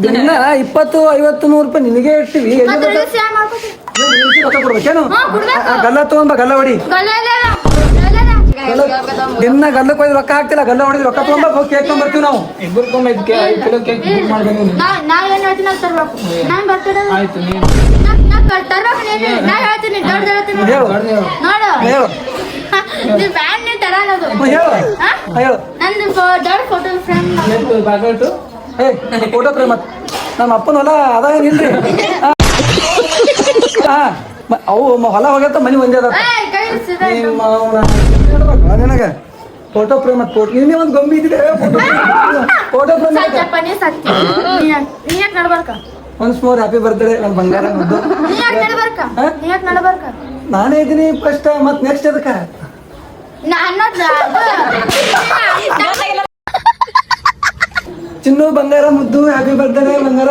ದಿನ 20-50-100 ರೂಪಾಯಿ ನಿನಗೆ ಇರ್ತೀವಿ. ರೊಕ್ಕ ಕೊಡ್ಬೇಕೇನು? ಗಲ್ಲ ತಗೊಂಬ, ಗಲ್ಲ ಹೊಡಿ. ದಿನ ಗಲ್ಲಕ್ಕೆ ಹೋಗಿ ರೊಕ್ಕ ಹಾಕ್ತಿಲ್ಲ, ಗಲ್ಲ ಹೊಡಿ ರೊಕ್ಕ ತಗೊಂಬ, ಹೋಗಿ ಕೇಕ್ ತಗೊಂಬರ್ತೀವಿ ನಾವು. ಇಬ್ಬರು ತೊಗೊಂಬ 5 ಕಿಲೋ ಕೇಕ್ ಬುಕ್ ಮಾಡ್ಬೇಕು. ಫೋಟೋ ಫ್ರೇಮ್ ನಮ್ಮ ಅಪ್ಪನ ಹೊಲ ಅದ ಏನಿಲ್ರಿ. ಅವು ಹೊಲ ಹೋಗ್ಯತ್ತ ಮನಿ ಒಂದೇ ಅದ ನಿನಗೆ ಫೋಟೋ ಫ್ರೇಮ್ ಮತ್ತು ಫೋಟೋ ನಿನ್ನೆ ಒಂದು ಗೊಂಬಿ ಇದ್ದಿದೆ. Photo frame once more happy birthday ನನ್ನ ಬಂಗಾರ ಮುದ್ದು. ನಾನೇ ಇದ್ದೀನಿ ಫಸ್ಟ್, ಮತ್ತೆ ನೆಕ್ಸ್ಟ್ ಅದಕ್ಕೆ ಚಿನ್ನು ಬಂಗಾರ ಮುದ್ದು ಹ್ಯಾಪಿ ಬರ್ತ್ಡೇ ಬಂಗಾರ.